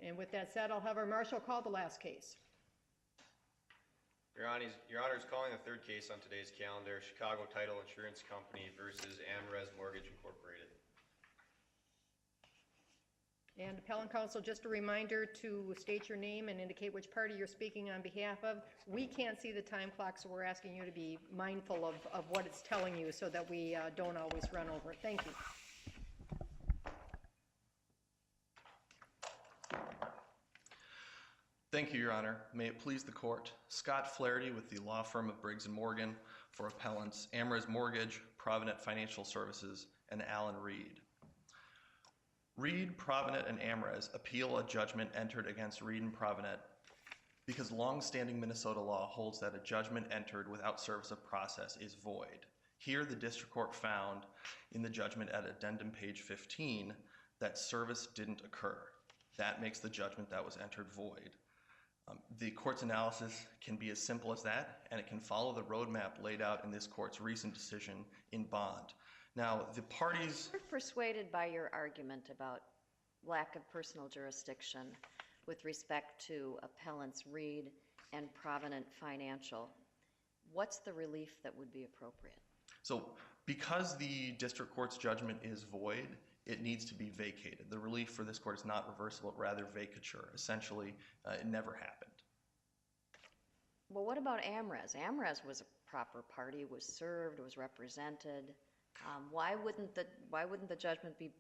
And with that said, I'll have our marshal call the last case. Your Honor is calling the third case on today's calendar, Chicago Title Insurance Company versus Amrez Mortgage Incorporated. And appellant counsel, just a reminder to state your name and indicate which party you're speaking on behalf of. We can't see the time clock, so we're asking you to be mindful of what it's telling you so that we don't always run over it. Thank you. Thank you, Your Honor. May it please the court. Scott Flaherty with the law firm of Briggs & Morgan for appellants Amrez Mortgage, Provident Financial Services, and Alan Reed. Reed, Provident, and Amrez appeal a judgment entered against Reed and Provident because long-standing Minnesota law holds that a judgment entered without service of process is void. Here, the district court found in the judgment at addendum page 15 that service didn't occur. That makes the judgment that was entered void. The court's analysis can be as simple as that, and it can follow the roadmap laid out in this court's recent decision in Bond. Now, the parties... We're persuaded by your argument about lack of personal jurisdiction with respect to appellants Reed and Provident Financial. What's the relief that would be appropriate? So, because the district court's judgment is void, it needs to be vacated. The relief for this court is not reversible, rather vacature. Essentially, it never happened. Well, what about Amrez? Amrez was a proper party, was served, was represented. Why wouldn't the judgment be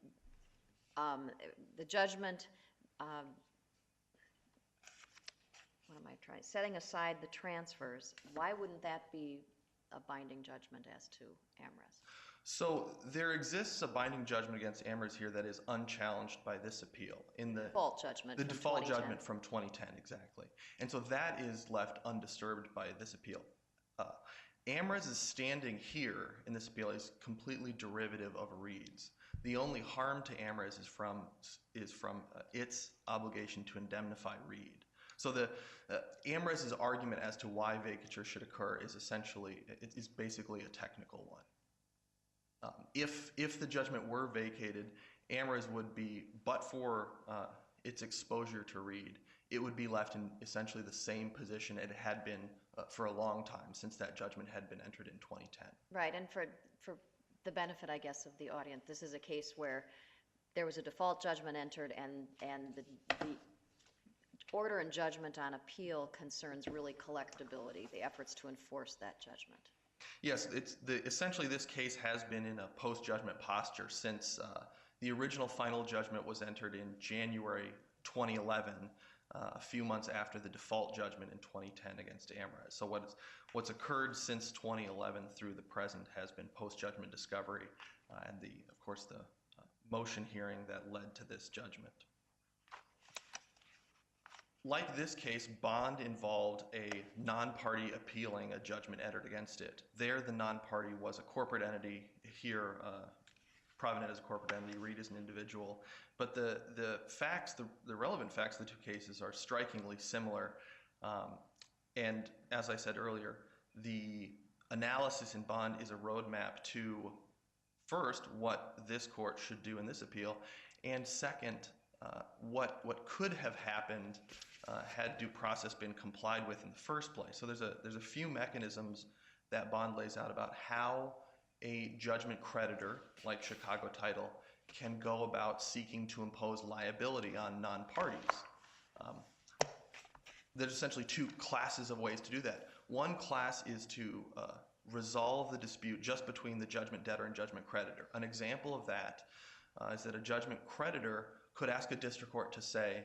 setting aside the transfers? Why wouldn't that be a binding judgment as to Amrez? So there exists a binding judgment against Amrez here that is unchallenged by this appeal. In the default judgment. The from default 2010. judgment from 2010, exactly. And so that is left undisturbed by this appeal. Amrez's standing here in this appeal is completely derivative of Reed's. The only harm to Amrez is from its obligation to indemnify Reed. So the Amrez's argument as to why vacature should occur is basically a technical one. If the judgment were vacated, Amrez would be, but for its exposure to Reed, it would be left in essentially the same position it had been for a long time since that judgment had been entered in 2010. Right, and for the benefit, I guess, of the audience, this is a case where there was a default judgment entered and the order and judgment on appeal concerns really collectability, the efforts to enforce that judgment. Yes, essentially this case has been in a post-judgment posture since the original final judgment was entered in January 2011, a few months after the default judgment in 2010 against Amrez. So what's occurred since 2011 through the present has been post-judgment discovery and of course the motion hearing that led to this judgment. Like this case, Bond involved a non-party appealing a judgment entered against it. There, the non-party was a corporate entity. Here, Provident is a corporate entity, Reed is an individual. But the relevant facts of the two cases are strikingly similar. And as I said earlier, the analysis in Bond is a roadmap to, first, what this court should do in this appeal, and second, what could have happened had due process been complied with in the first place. So there's a few mechanisms that Bond lays out about how a judgment creditor, like Chicago Title, can go about seeking to impose liability on non-parties. There's essentially two classes of ways to do that. One class is to resolve the dispute just between the judgment debtor and judgment creditor. An example of that is that a judgment creditor could ask a district court to say,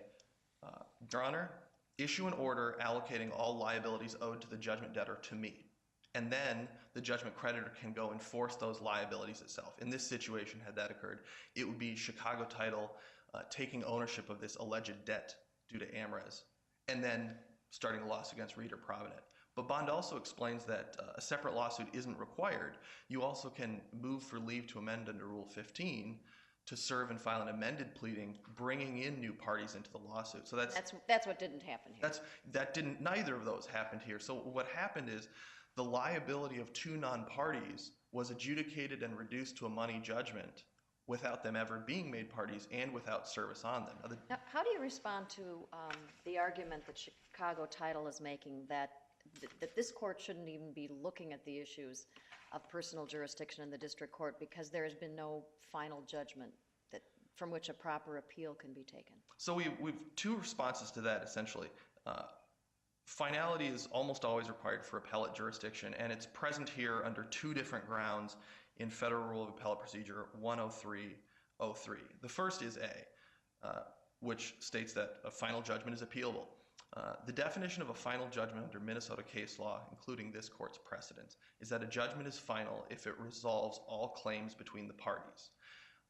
Your Honor, issue an order allocating all liabilities owed to the judgment debtor to me. And then the judgment creditor can go enforce those liabilities itself. In this situation, had that occurred, it would be Chicago Title taking ownership of this alleged debt due to Amrez, and then starting a lawsuit against Reed or Provident. But Bond also explains that a separate lawsuit isn't required. You also can move for leave to amend under Rule 15 to serve and file an amended pleading, bringing in new parties into the lawsuit. So that's what didn't happen here. Neither of those happened here. So what happened is the liability of two non-parties was adjudicated and reduced to a money judgment without them ever being made parties and without service on them. Now, how do you respond to the argument that Chicago Title is making that this court shouldn't even be looking at the issues of personal jurisdiction in the district court because there has been no final judgment from which a proper appeal can be taken? So we've two responses to that, essentially. Finality is almost always required for appellate jurisdiction, and it's present here under two different grounds in Federal Rule of Appellate Procedure 103.03. The first is A, which states that a final judgment is appealable. The definition of a final judgment under Minnesota case law, including this court's precedents, is that a judgment is final if it resolves all claims between the parties.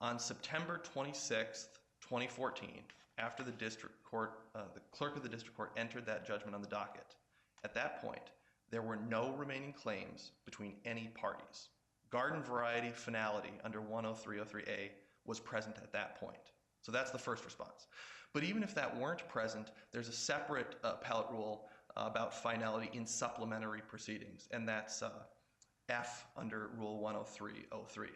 On September 26th, 2014, after the district court, the clerk of the district court entered that judgment on the docket, at that point, there were no remaining claims between any parties. Garden variety finality under 103.03a was present at that point. So that's the first response. But even if that weren't present, there's a separate appellate rule about finality in supplementary proceedings, and that's F under Rule 103.03.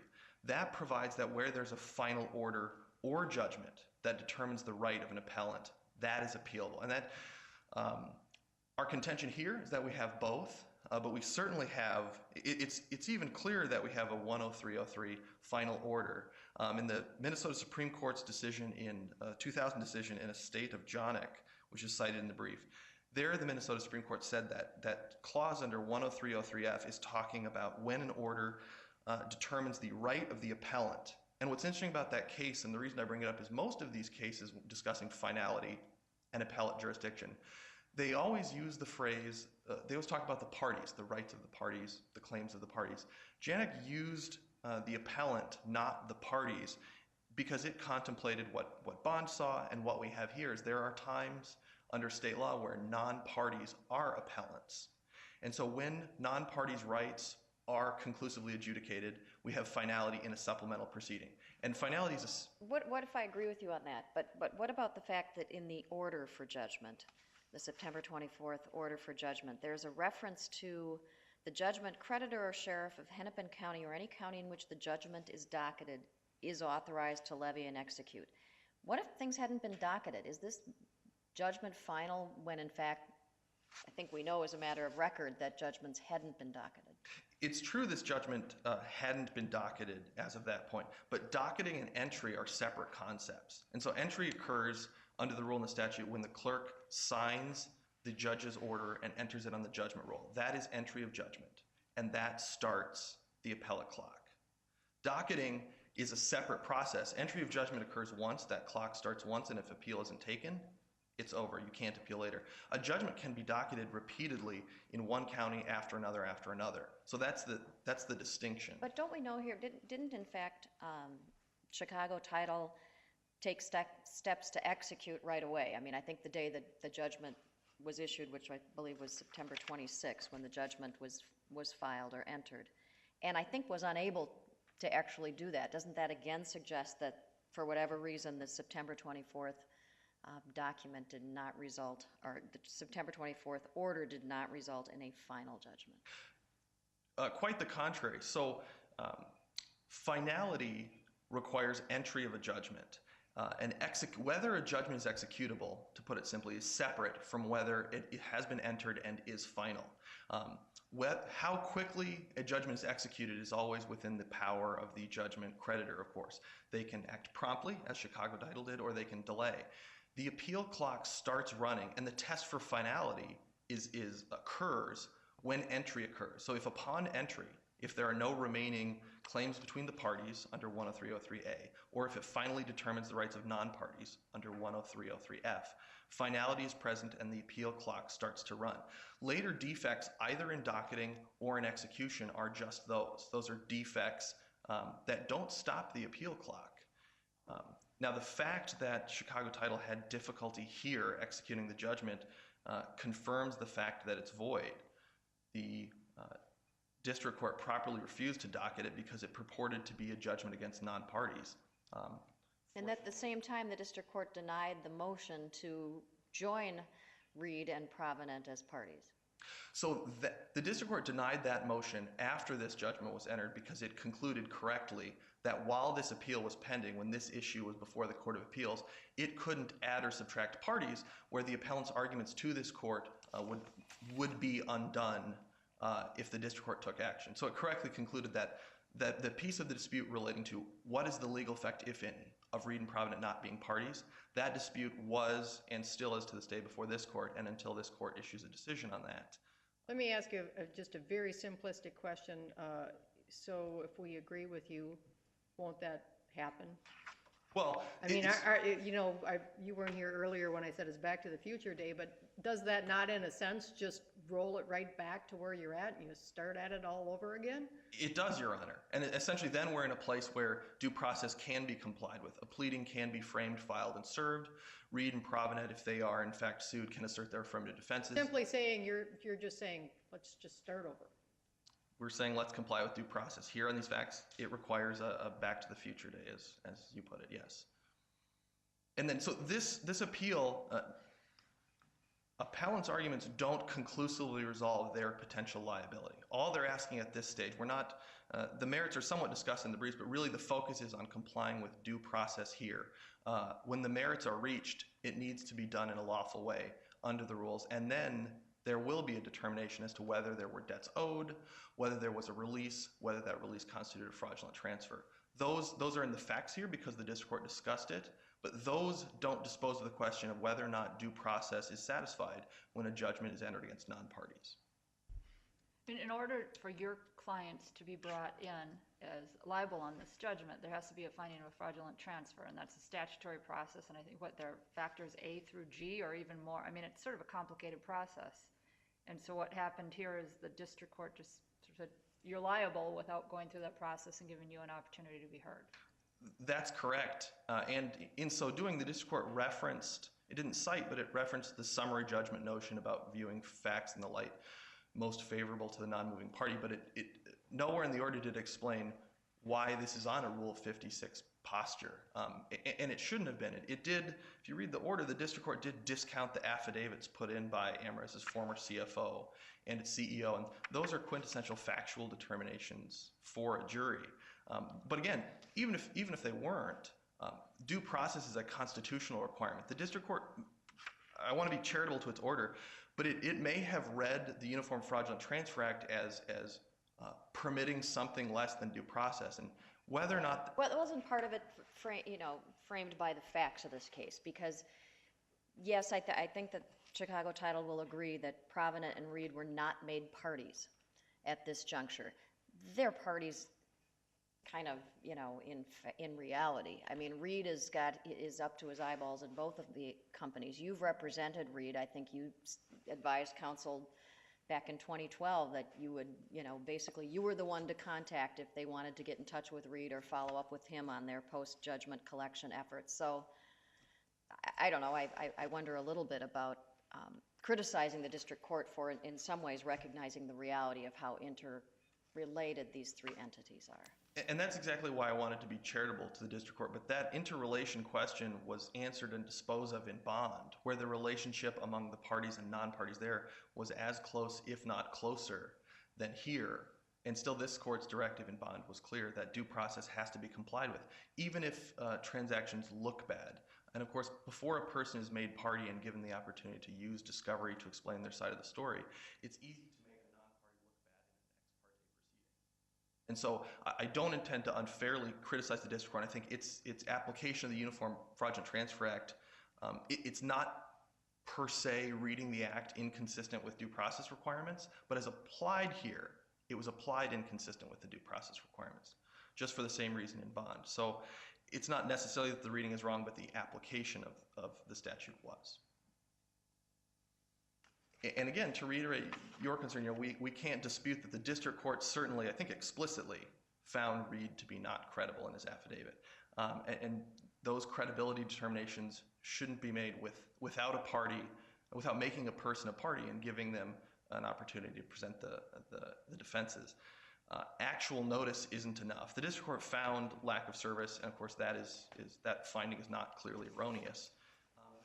That provides that where there's a final order or judgment that determines the right of an appellant, that is appealable. And that our contention here is that we have both, but we certainly have, it's even clearer that we have a 103.03 final order. In the Minnesota Supreme Court's decision in 2000 decision in a state of Jonick, which is cited in the brief, there the Minnesota Supreme Court said that clause under 103.03f is talking about when an order determines the right of the appellant. And what's interesting about that case, and the reason I bring it up, is most of these cases discussing finality and appellate jurisdiction, they always use the phrase, they always talk about the parties, the rights of the parties, the claims of the parties. Jonick used the appellant, not the parties, because it contemplated what Bond saw, and what we have here is there are times under state law where non-parties are appellants. And so when non-parties' rights are conclusively adjudicated, we have finality in a supplemental proceeding. And finality is What if I agree with you on that? But what about the fact that in the order for judgment, the September 24th order for judgment, there's a reference to the judgment creditor or sheriff of Hennepin County or any county in which the judgment is docketed is authorized to levy and execute. What if things hadn't been docketed? Is this judgment final when in fact I think we know as a matter of record that judgments hadn't been docketed? It's true this judgment hadn't been docketed as of that point, but docketing and entry are separate concepts. And so entry occurs under the rule in the statute when the clerk signs the judge's order and enters it on the judgment roll. That is entry of judgment, and that starts the appellate clock. Docketing is a separate process. Entry of judgment occurs once, that clock starts once, and if appeal isn't taken, it's over. You can't appeal later. A judgment can be docketed repeatedly in one county after another after another. So that's the distinction. But don't we know here, didn't in fact Chicago Title take steps to execute right away? I mean, I think the day that the judgment was issued, which I believe was September 26, when the judgment was filed or entered, and I think was unable to actually do that. Doesn't that again suggest that for whatever reason the September 24th document did not result, or the September 24th order did not result in a final judgment? Quite the contrary. So finality requires entry of a judgment. And whether a judgment is executable, to put it simply, is separate from whether it has been entered and is final. How quickly a judgment is executed is always within the power of the judgment creditor, of course. They can act promptly, as Chicago Title did, or they can delay. The appeal clock starts running, and the test for finality occurs when entry occurs. So if upon entry, if there are no remaining claims between the parties under 103.03a, or if it finally determines the rights of non-parties under 103.03f, finality is present and the appeal clock starts to run. Later defects, either in docketing or in execution, are just those. Those are defects that don't stop the appeal clock. Now, the fact that Chicago Title had difficulty here executing the judgment confirms the fact that it's void. The district court properly refused to docket it because it purported to be a judgment against non-parties. And at the same time, the district court denied the motion to join Reed and Provident as parties. So the district court denied that motion after this judgment was entered because it concluded correctly that while this appeal was pending, when this issue was before the Court of Appeals, it couldn't add or subtract parties where the appellant's arguments to this court would be undone if the district court took action. So it correctly concluded that the piece of the dispute relating to what is the legal effect, if any, of Reed and Provident not being parties, that dispute was and still is to this day before this court and until this court issues a decision on that. Let me ask you just a very simplistic question. So if we agree with you, won't that happen? Well, I mean, you weren't here earlier when I said it's Back to the Future Day, but does that not, in a sense, just roll it right back to where you're at and you start at it all over again? It does, Your Honor. And essentially then we're in a place where due process can be complied with. A pleading can be framed, filed, and served. Reed and Provident, if they are in fact sued, can assert their affirmative defenses. Simply saying, you're just saying, let's just start over. We're saying let's comply with due process. Here on these facts, it requires a Back to the Future Day, as you put it, yes. And then, so this appeal, appellant's arguments don't conclusively resolve their potential liability. All they're asking at this stage, the merits are somewhat discussed in the briefs, but really the focus is on complying with due process here. When the merits are reached, it needs to be done in a lawful way under the rules, and then there will be a determination as to whether there were debts owed, whether there was a release, whether that release constituted a fraudulent transfer. Those are in the facts here because the district court discussed it, but those don't dispose of the question of whether or not due process is satisfied when a judgment is entered against non-parties. In order for your clients to be brought in as liable on this judgment, there has to be a finding of a fraudulent transfer, and that's a statutory process, and I think they're factors A through G or even more. I mean, it's sort of a complicated process. And so what happened here is the district court just said, you're liable without going through that process and giving you an opportunity to be heard. That's correct. And in so doing, the district court referenced, it didn't cite, but it referenced the summary judgment notion about viewing facts in the light most favorable to the non-moving party, but it nowhere in the order did it explain why this is on a Rule 56 posture. And it shouldn't have been. It did, if you read the order, the district court did discount the affidavits put in by AmRes's former CFO and its CEO, and those are quintessential factual determinations for a jury. But again, even if they weren't, due process is a constitutional requirement. The district court, I want to be charitable to its order, but it may have read the Uniform Fraudulent Transfer Act as permitting something less than due process, and whether or not... Well, it wasn't part of it framed by the facts of this case, because yes, I think that Chicago Title will agree that Provident and Reed were not made parties at this juncture. They're parties kind of, in reality. I mean, Reed is up to his eyeballs in both of the companies. You've represented Reed. I think you advised counsel back in 2012 that you would, basically you were the one to contact if they wanted to get in touch with Reed or follow up with him on their post-judgment collection efforts. So I don't know. I wonder a little bit about criticizing the district court for, in some ways, recognizing the reality of how interrelated these three entities are. And that's exactly why I wanted to be charitable to the district court, but that interrelation question was answered and disposed of in Bond, where the relationship among the parties and non-parties there was as close, if not closer, than here. And still this court's directive in Bond was clear that due process has to be complied with, even if transactions look bad. And of course, before a person is made party and given the opportunity to use discovery to explain their side of the story, it's easy to make a non-party look bad in an ex parte proceeding. And so I don't intend to unfairly criticize the district court. I think its application of the Uniform Fraudulent Transfer Act, it's not per se reading the act inconsistent with due process requirements, but as applied here, it was applied inconsistent with the due process requirements, just for the same reason in Bond. So it's not necessarily that the reading is wrong, but the application of the statute was. And again, to reiterate your concern, we can't dispute that the district court certainly, I think explicitly, found Reed to be not credible in his affidavit. And those credibility determinations shouldn't be made without a party, without making a person a party and giving them an opportunity to present the defenses. Actual notice isn't enough. The district court found lack of service, and of course that finding is not clearly erroneous.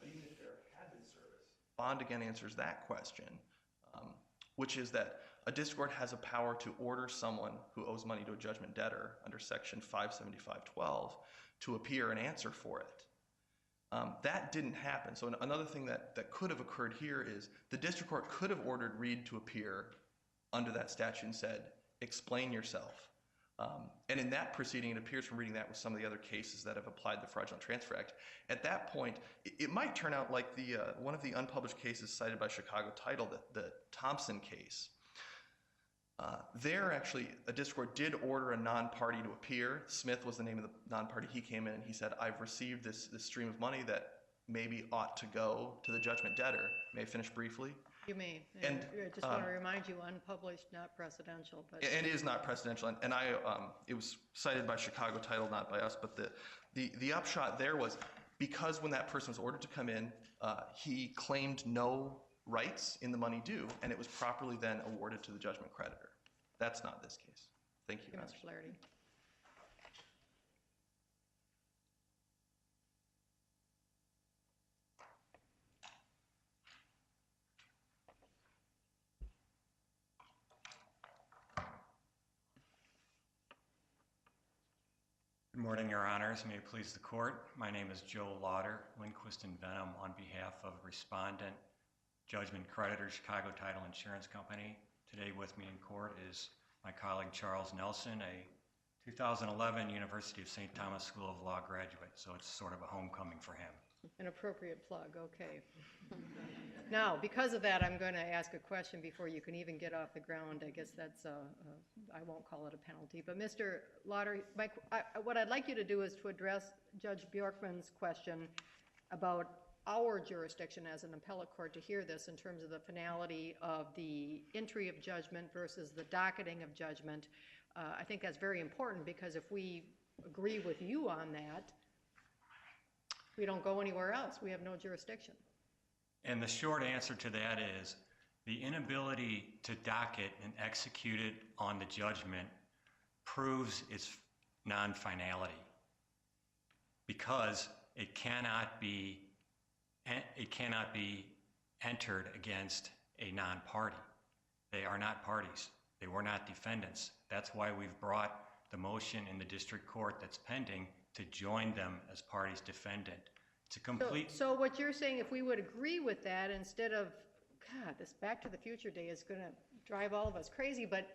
But even if there had been service, Bond again answers that question. which is that a district court has a power to order someone who owes money to a judgment debtor under Section 575.12 to appear and answer for it. That didn't happen. So another thing that could have occurred here is the district court could have ordered Reed to appear under that statute and said, explain yourself. And in that proceeding, it appears from reading that with some of the other cases that have applied the Fraudulent Transfer Act, at that point, it might turn out like one of the unpublished cases cited by Chicago Title, the Thompson case. There, actually, a district court did order a non-party to appear. Smith was the name of the non-party. He came in and he said, I've received this stream of money that maybe ought to go to the judgment debtor. May I finish briefly? You may. And, I just want to remind you, unpublished, not precedential. But and it is not precedential. And it was cited by Chicago Title, not by us. But the upshot there was because when that person was ordered to come in, he claimed no rights in the money due, and it was properly then awarded to the judgment creditor. That's not this case. Thank you, Mr. Flaherty. Good morning, Your Honors. May it please the Court. My name is Joe Lauder, Lindquist and Venom, on behalf of Respondent, Judgment Creditor, Chicago Title Insurance Company. Today with me in court is my colleague Charles Nelson, a 2011 University of St. Thomas School of Law graduate, so it's sort of a homecoming for him. An appropriate plug, okay. Now, because of that, I'm going to ask a question before you can even get off the ground. I guess that's, I won't call it a penalty. But Mr. Lauder, what I'd like you to do is to address Judge Bjorkman's question about our jurisdiction as an appellate court to hear this in terms of the finality of the entry of judgment versus the docketing of judgment. I think that's very important because if we agree with you on that, we don't go anywhere else. We have no jurisdiction. And the short answer to that is the inability to docket and execute it on the judgment proves its non-finality because it cannot be entered against a non-party. They are not parties. They were not defendants. That's why we've brought the motion in the district court that's pending to join them as parties defendant. To complete. So what you're saying, if we would agree with that, instead of, God, this Back to the Future day is going to drive all of us crazy, but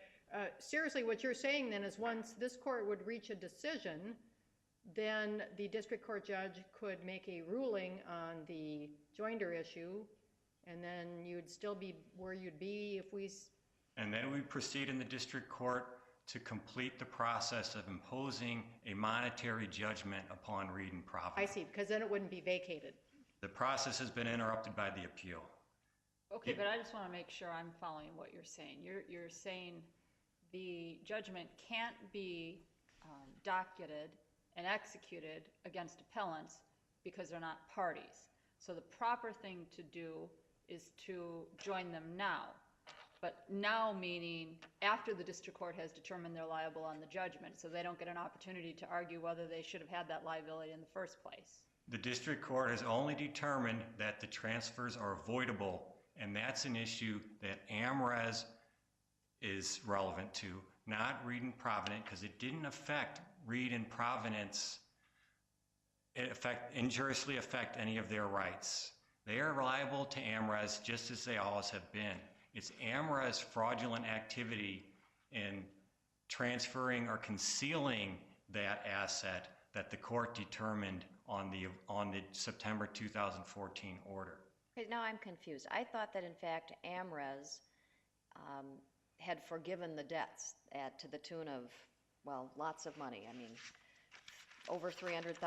seriously, what you're saying then is once this court would reach a decision, then the district court judge could make a ruling on the joinder issue, and then you'd still be where you'd be if we... And then we proceed in the district court to complete the process of imposing a monetary judgment upon Reed and Providence. I see, because then it wouldn't be vacated. The process has been interrupted by the appeal. Okay, but I just want to make sure I'm following what you're saying. You're saying the judgment can't be docketed and executed against appellants because they're not parties. So the proper thing to do is to join them now. But now meaning after the district court has determined they're liable on the judgment, so they don't get an opportunity to argue whether they should have had that liability in the first place. The district court has only determined that the transfers are avoidable, and that's an issue that AmRes is relevant to, not Reed and Providence, because it didn't affect Reed and Providence, injuriously affect any of their rights. They are liable to AmRes just as they always have been. It's AmRes' fraudulent activity in transferring or concealing that asset that the court determined on the September 2014 order. Okay, now I'm confused. I thought that in fact AmRes had forgiven the debts to the tune of, well, lots of money. I mean, over $300,000,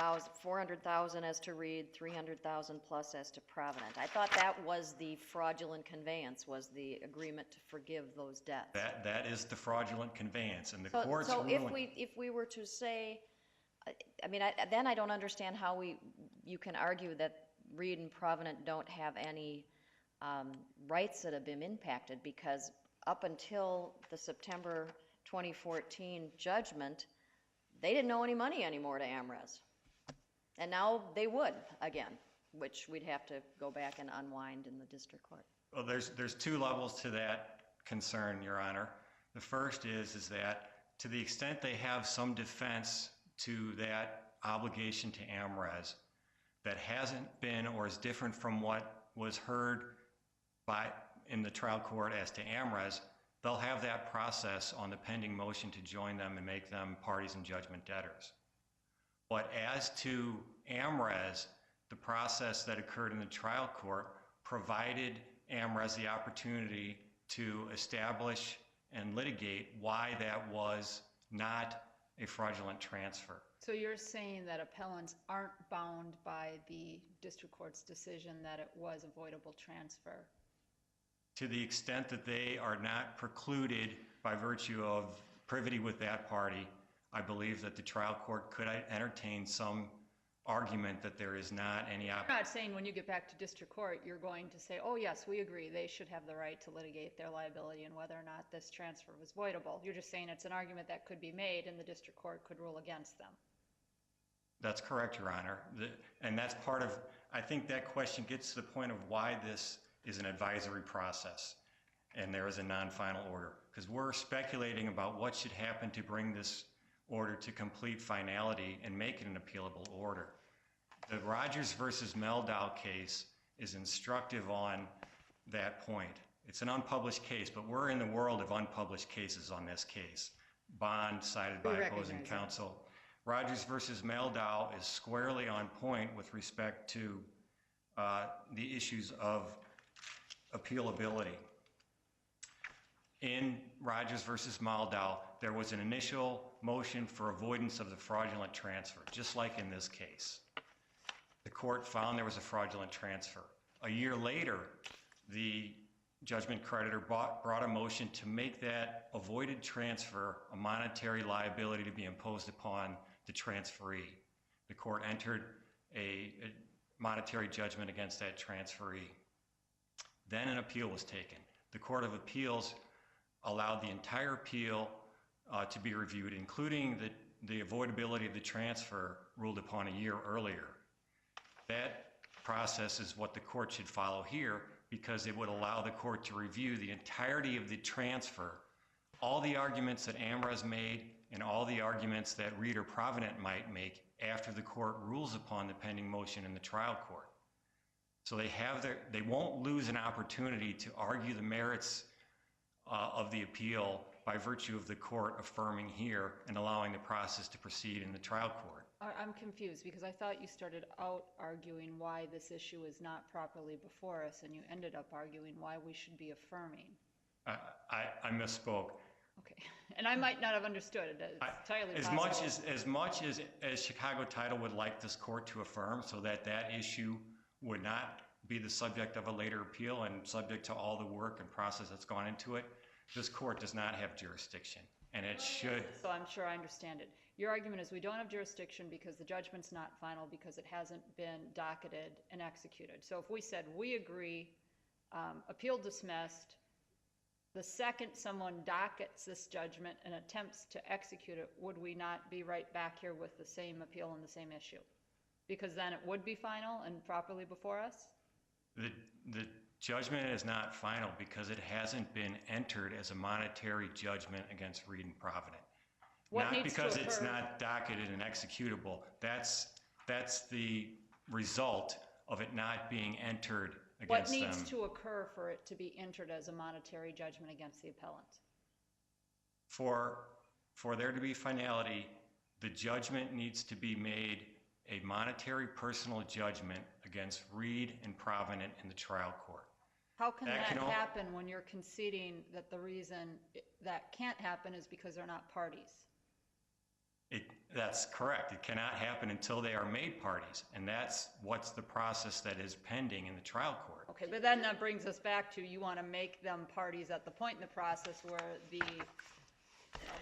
$400,000 as to Reed, $300,000 plus as to Provident. I thought that was the fraudulent conveyance, was the agreement to forgive those debts. That is the fraudulent conveyance, and the court's ruling. So if we were to say, I mean, then I don't understand how you can argue that Reed and Provident don't have any rights that have been impacted, because up until the September 2014 judgment, they didn't owe any money anymore to AmRes. And now they would again, which we'd have to go back and unwind in the district court. Well, there's two levels to that concern, Your Honor. The first is that to the extent they have some defense to that obligation to AMRES that hasn't been or is different from what was heard in the trial court as to AMRES, they'll have that process on the pending motion to join them and make them parties and judgment debtors. But as to AMRES, the process that occurred in the trial court provided AMRES the opportunity to establish and litigate why that was not a fraudulent transfer. So you're saying that appellants aren't bound by the district court's decision that it was avoidable transfer? To the extent that they are not precluded by virtue of privity with that party, I believe that the trial court could entertain some argument that there is not any You're not saying when you get back to district court, you're going to say, oh yes, we agree, they should have the right to litigate their liability and whether or not this transfer was voidable. You're just saying it's an argument that could be made and the district court could rule against them. That's correct, Your Honor. And that's part of, I think that question gets to the point of why this is an advisory process and there is a non-final order. Because we're speculating about what should happen to bring this order to complete finality and make it an appealable order. The Rogers versus Meldow case is instructive on that point. It's an unpublished case, but we're in the world of unpublished cases on this case. Bond cited by opposing counsel. Rogers versus Meldow is squarely on point with respect to the issues of appealability. In Rogers versus Meldow, there was an initial motion for avoidance of the fraudulent transfer, just like in this case. The court found there was a fraudulent transfer. A year later, the judgment creditor brought a motion to make that avoided transfer a monetary liability to be imposed upon the transferee. The court entered a monetary judgment against that transferee. Then an appeal was taken. The Court of Appeals allowed the entire appeal to be reviewed, including the avoidability of the transfer ruled upon a year earlier. That process is what the court should follow here because it would allow the court to review the entirety of the transfer, all the arguments that AMRES made and all the arguments that Reed or Provident might make after the court rules upon the pending motion in the trial court. So they won't lose an opportunity to argue the merits of the appeal by virtue of the court affirming here and allowing the process to proceed in the trial court. I'm confused because I thought you started out arguing why this issue is not properly before us and you ended up arguing why we should be affirming. I misspoke. Okay, and I might not have understood it. It's entirely possible. As much as Chicago Title would like this court to affirm so that that issue would not be the subject of a later appeal and subject to all the work and process that's gone into it, this court does not have jurisdiction, and it should. So I'm sure I understand it. Your argument is we don't have jurisdiction because the judgment's not final because it hasn't been docketed and executed. So if we said we agree, appeal dismissed, the second someone dockets this judgment and attempts to execute it, would we not be right back here with the same appeal and the same issue? Because then it would be final and properly before us? The judgment is not final because it hasn't been entered as a monetary judgment against Reed and Provident. Not because it's not docketed and executable. That's the result of it not being entered against them. What needs to occur for it to be entered as a monetary judgment against the appellant? For there to be finality, the judgment needs to be made a monetary personal judgment against Reed and Provident in the trial court. How can that happen when you're conceding that the reason that can't happen is because they're not parties? That's correct. It cannot happen until they are made parties, and that's what's the process that is pending in the trial court. Okay, but then that brings us back to you want to make them parties at the point in the process where the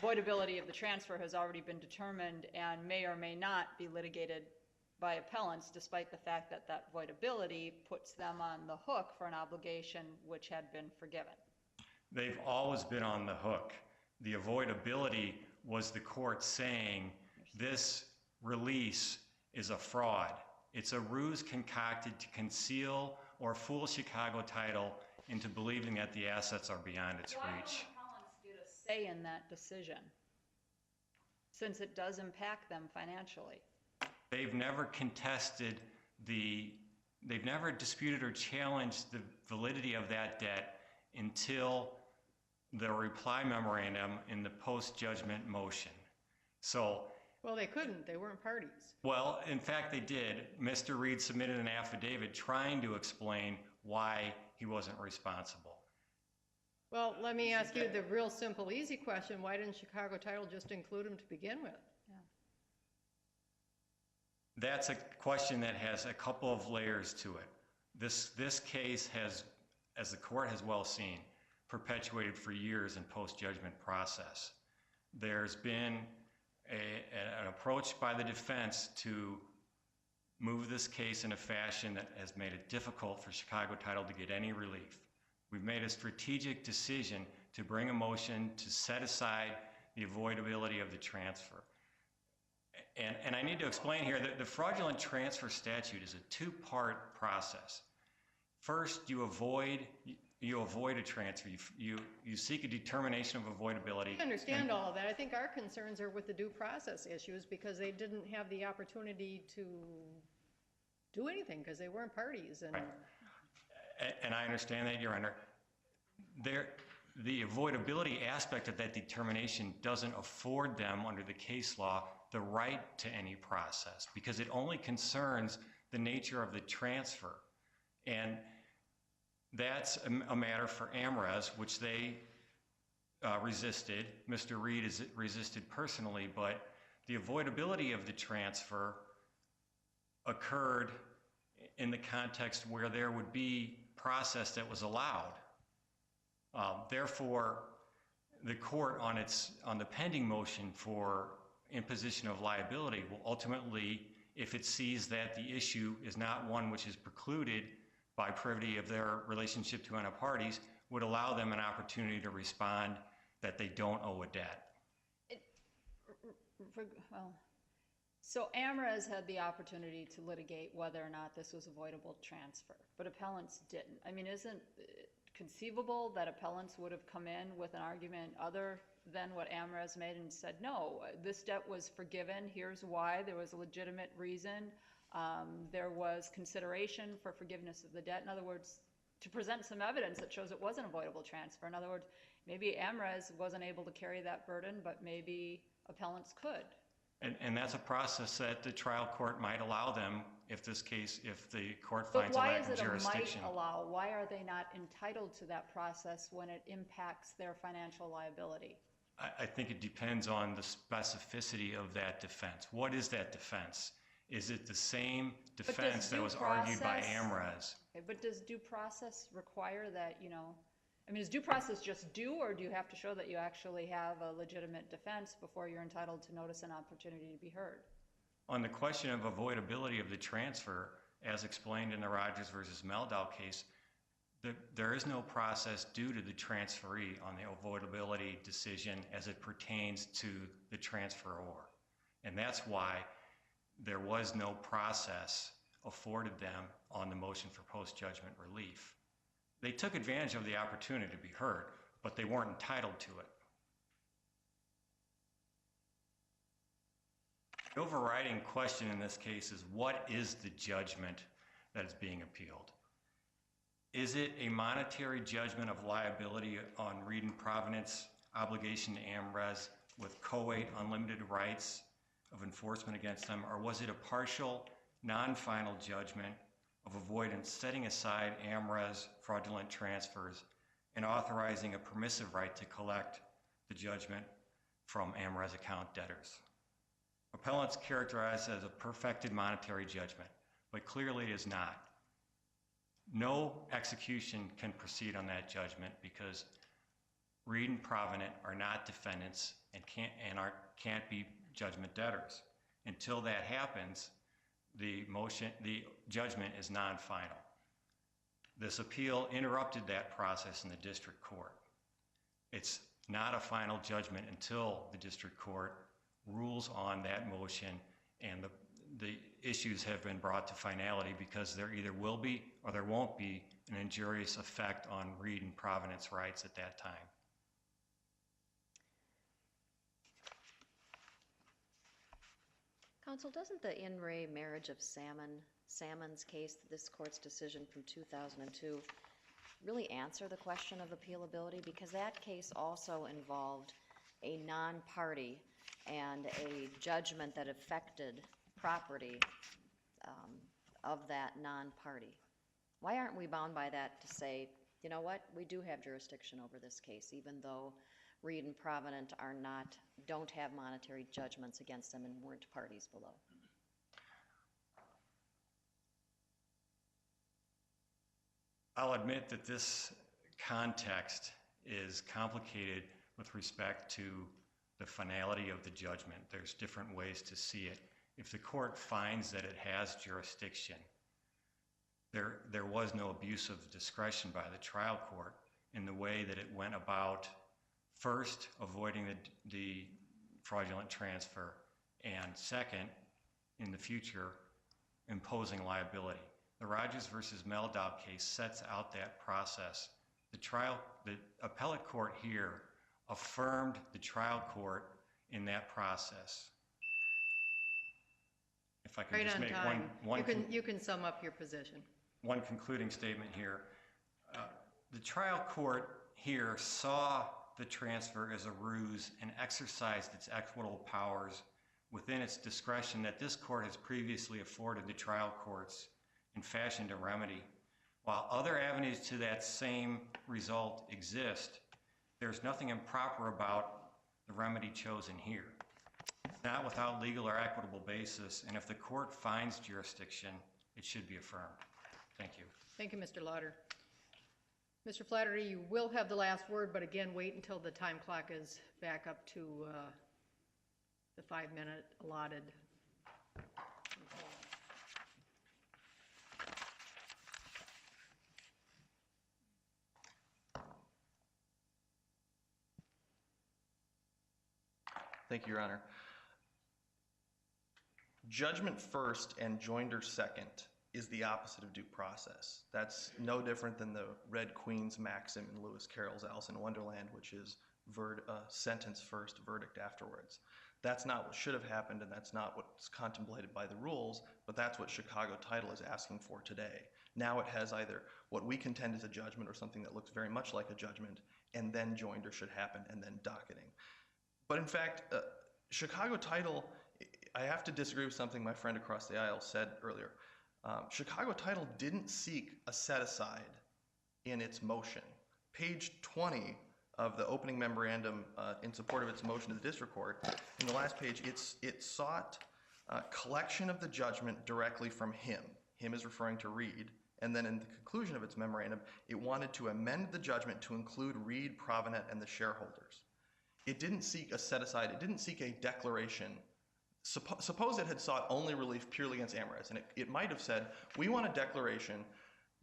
voidability of the transfer has already been determined and may or may not be litigated by appellants, despite the fact that that voidability puts them on the hook for an obligation which had been forgiven. They've always been on the hook. The avoidability was the court saying this release is a fraud. It's a ruse concocted to conceal or fool Chicago Title into believing that the assets are beyond its Why don't reach. appellants get a say in that decision, since it does impact them financially? They've never they've never disputed or challenged the validity of that debt until the reply memorandum in the post-judgment motion. So, Well, they couldn't, they weren't parties. well, in fact, they did. Mr. Reed submitted an affidavit trying to explain why he wasn't responsible. Well, let me ask you the real simple, easy question. Why didn't Chicago Title just include them to begin with? That's a question that has a couple of layers to it. This case has, as the court has well seen, perpetuated for years in post-judgment process. There's been an approach by the defense to move this case in a fashion that has made it difficult for Chicago Title to get any relief. We've made a strategic decision to bring a motion to set aside the avoidability of the transfer. And I need to explain here that the fraudulent transfer statute is a two-part process. First, you avoid a transfer. You seek a determination of avoidability. I understand all of that. I think our concerns are with the due process issues because they didn't have the opportunity to do anything because they weren't parties. And Right. And I understand that, Your Honor. The avoidability aspect of that determination doesn't afford them, under the case law, the right to any process because it only concerns the nature of the transfer. And that's a matter for AMRES, which they resisted. Mr. Reed resisted personally, but the avoidability of the transfer occurred in the context where there would be process that was allowed. Therefore, the court on the pending motion for imposition of liability will ultimately, if it sees that the issue is not one which is precluded by privity of their relationship to other parties, would allow them an opportunity to respond that they don't owe a debt. Well, so AMRES had the opportunity to litigate whether or not this was avoidable transfer, but appellants didn't. I mean, isn't it conceivable that appellants would have come in with an argument other than what AMRES made and said, no, this debt was forgiven, here's why, there was a legitimate reason, there was consideration for forgiveness of the debt. In other words, to present some evidence that shows it was an avoidable transfer. In other words, maybe AMRES wasn't able to carry that burden, but maybe appellants could. And that's a process that the trial court might allow them if the court finds a But why lack is of it a jurisdiction. might allow? Why are they not entitled to that process when it impacts their financial liability? I think it depends on the specificity of that defense. What is that defense? Is it the same defense that was argued by AMRES? Okay, but does due process require that, I mean, is due process just due, or do you have to show that you actually have a legitimate defense before you're entitled to notice an opportunity to be heard? On the question of avoidability of the transfer, as explained in the Rogers versus Meldau case, there is no process due to the transferee on the avoidability decision as it pertains to the transferor. And that's why there was no process afforded them on the motion for post-judgment relief. They took advantage of the opportunity to be heard, but they weren't entitled to it. The overriding question in this case is, what is the judgment that is being appealed? Is it a monetary judgment of liability on Reed and Providence obligation to AMRES with co-ate unlimited rights of enforcement against them, or was it a partial, non-final judgment of avoidance setting aside AMRES fraudulent transfers and authorizing a permissive right to collect the judgment from AMRES account debtors? Appellants characterized as a perfected monetary judgment, but clearly it is not. No execution can proceed on that judgment because Reed and Provident are not defendants and can't be judgment debtors. Until that happens, the judgment is non-final. This appeal interrupted that process in the district court. It's not a final judgment until the district court rules on that motion and the issues have been brought to finality because there either will be or there won't be an injurious effect on Reed and Providence rights at that time. Counsel, doesn't the in re marriage of Salmon's case, this court's decision from 2002, really answer the question of appealability? Because that case also involved a non-party and a judgment that affected property of that non-party. Why aren't we bound by that to say, you know what, we do have jurisdiction over this case, even though Reed and Provident don't have monetary judgments against them and weren't parties below? I'll admit that this context is complicated with respect to the finality of the judgment. There's different ways to see it. If the court finds that it has jurisdiction, there was no abuse of discretion by the trial court in the way that it went about first avoiding the fraudulent transfer, and second, in the future, imposing liability. The Rogers versus Meldow case sets out that process. The appellate court here affirmed the trial court in that process. If I can Right just on make time. one You can sum up your position. one concluding statement here. The trial court here saw the transfer as a ruse and exercised its equitable powers within its discretion that this court has previously afforded the trial courts and fashioned a remedy. While other avenues to that same result exist, there's nothing improper about the remedy chosen here. It's not without legal or equitable basis, and if the court finds jurisdiction, it should be affirmed. Thank you. Thank you, Mr. Lauder. Mr. Flaherty, you will have the last word, but again, wait until the time clock is back up to the 5-minute allotted. Thank you, Your Honor. Judgment first and joinder second is the opposite of due process. That's no different than the Red Queen's maxim in Lewis Carroll's Alice in Wonderland, which is sentence first, verdict afterwards. That's not what should have happened, and that's not what's contemplated by the rules, but that's what Chicago Title is asking for today. Now it has either what we contend is a judgment or something that looks very much like a judgment, and then joinder should happen, and then docketing. But in fact, Chicago Title, I have to disagree with something my friend across the aisle said earlier. Chicago Title didn't seek a set-aside in its motion. Page 20 of the opening memorandum in support of its motion to the district court, in the last page, it sought collection of the judgment directly from him. Him is referring to Reed. And then in the conclusion of its memorandum, it wanted to amend the judgment to include Reed, Provident, and the shareholders. It didn't seek a set-aside. It didn't seek a declaration. Suppose it had sought only relief purely against AmRes, and it might have said, we want a declaration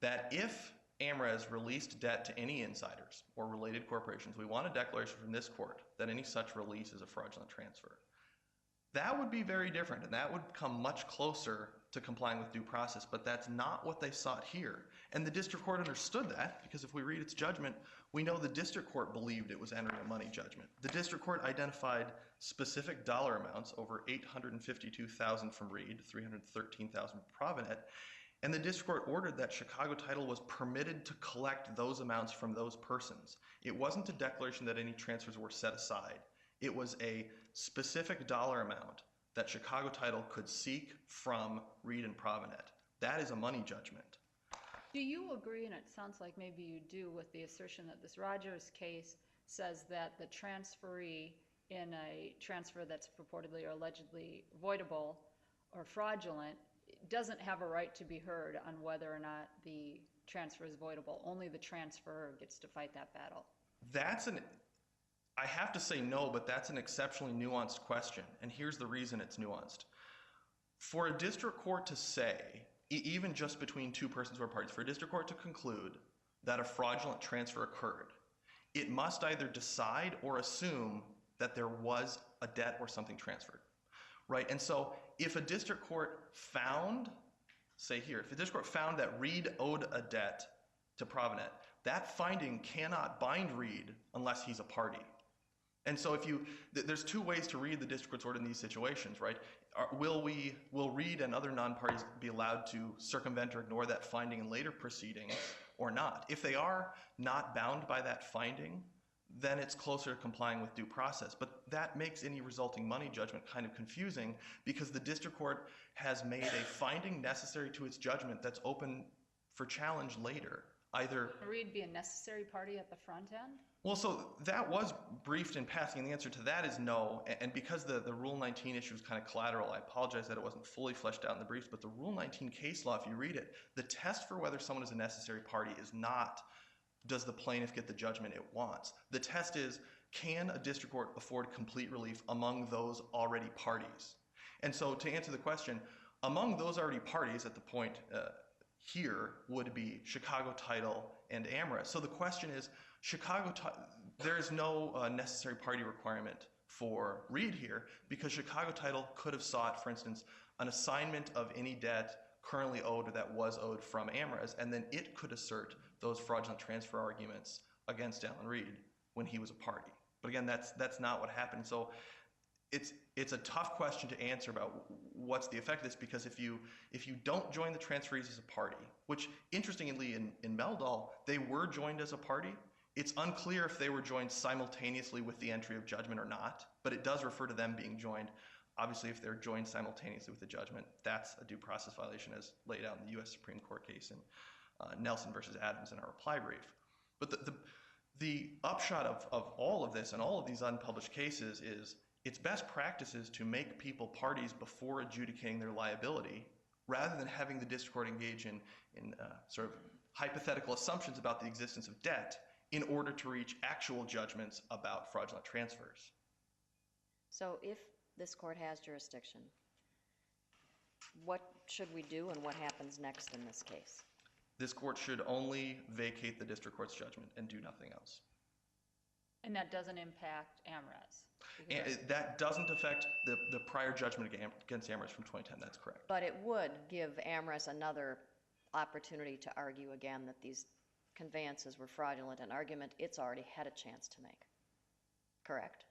that if AmRes released debt to any insiders or related corporations, we want a declaration from this court that any such release is a fraudulent transfer. That would be very different, and that would come much closer to complying with due process, but that's not what they sought here. And the district court understood that, because if we read its judgment, we know the district court believed it was entering a money judgment. The district court identified specific dollar amounts, over $852,000 from Reed, $313,000 from Provident, and the district court ordered that Chicago Title was permitted to collect those amounts from those persons. It wasn't a declaration that any transfers were set aside. It was a specific dollar amount that Chicago Title could seek from Reed and Provident. That is a money judgment. Do you agree, and it sounds like maybe you do, with the assertion that this Rogers case says that the transferee in a transfer that's purportedly or allegedly voidable or fraudulent doesn't have a right to be heard on whether or not the transfer is voidable? Only the transferor gets to fight that battle. I have to say no, but that's an exceptionally nuanced question, and here's the reason it's nuanced. For a district court to say, even just between two persons or parties, for a district court to conclude that a fraudulent transfer occurred, it must either decide or assume that there was a debt or something transferred. right? And so if a district court found, say here, if a district court found that Reed owed a debt to Provident, that finding cannot bind Reed unless he's a party. And so there's two ways to read the district court's order in these situations, right? Will Reed and other non-parties be allowed to circumvent or ignore that finding in later proceedings or not? If they are not bound by that finding, then it's closer to complying with due process. But that makes any resulting money judgment kind of confusing because the district court has made a finding necessary to its judgment that's open for challenge later. Either Reed be a necessary party at the front end? well, so that was briefed in passing, and the answer to that is no. And because the Rule 19 issue is kind of collateral, I apologize that it wasn't fully fleshed out in the briefs, but the Rule 19 case law, if you read it, the test for whether someone is a necessary party is not, does the plaintiff get the judgment it wants? The test is, can a district court afford complete relief among those already parties? And so to answer the question, among those already parties at the point here would be Chicago Title and AMRA. So the question is, there is no necessary party requirement for Reed here because Chicago Title could have sought, for instance, an assignment of any debt currently owed or that was owed from AMRA's, and then it could assert those fraudulent transfer arguments against Alan Reed when he was a party. But again, that's not what happened. So it's a tough question to answer about what's the effect of this, because if you don't join the transferees as a party, which interestingly in Meldal, they were joined as a party. It's unclear if they were joined simultaneously with the entry of judgment or not, but it does refer to them being joined. Obviously, if they're joined simultaneously with the judgment, that's a due process violation as laid out in the U.S. Supreme Court case in Nelson versus Adams in our reply brief. But the upshot of all of this and all of these unpublished cases is it's best practices to make people parties before adjudicating their liability rather than having the district court engage in sort of hypothetical assumptions about the existence of debt in order to reach actual judgments about fraudulent transfers. So if this court has jurisdiction, what should we do and what happens next in this case? This court should only vacate the district court's judgment and do nothing else. And that doesn't impact AMRAS? And that doesn't affect the prior judgment against AMRAS from 2010, that's correct. But it would give AMRAS another opportunity to argue again that these conveyances were fraudulent, an argument it's already had a chance to make. Correct?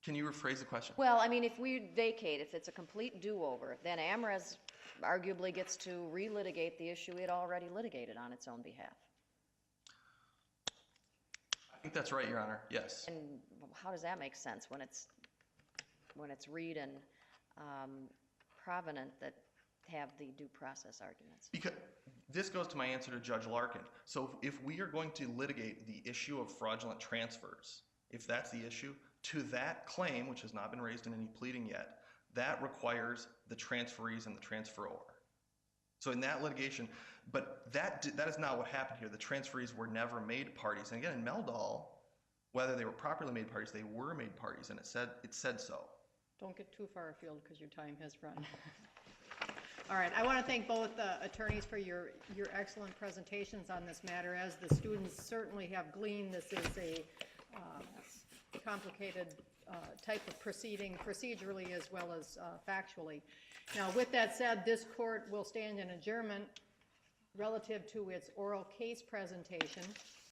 Can you rephrase the question? Well, I mean, if we vacate, if it's a complete do-over, then AMRAS arguably gets to relitigate the issue it already litigated on its own behalf. I think that's right, Your Honor, yes. And how does that make sense when it's Reed and Provident that have the due process arguments? Because this goes to my answer to Judge Larkin. So if we are going to litigate the issue of fraudulent transfers, if that's the issue, to that claim, which has not been raised in any pleading yet, that requires the transferees and the transferor. So in that litigation, but that is not what happened here. The transferees were never made parties. And again, in Meldal, whether they were properly made parties, they were made parties, and it said so. Don't get too far afield because your time has run. All right, I want to thank both attorneys for your excellent presentations on this matter. As the students certainly have gleaned, this is a complicated type of proceeding, procedurally as well as factually. Now, with that said, this court will stand in adjournment relative to its oral case presentation.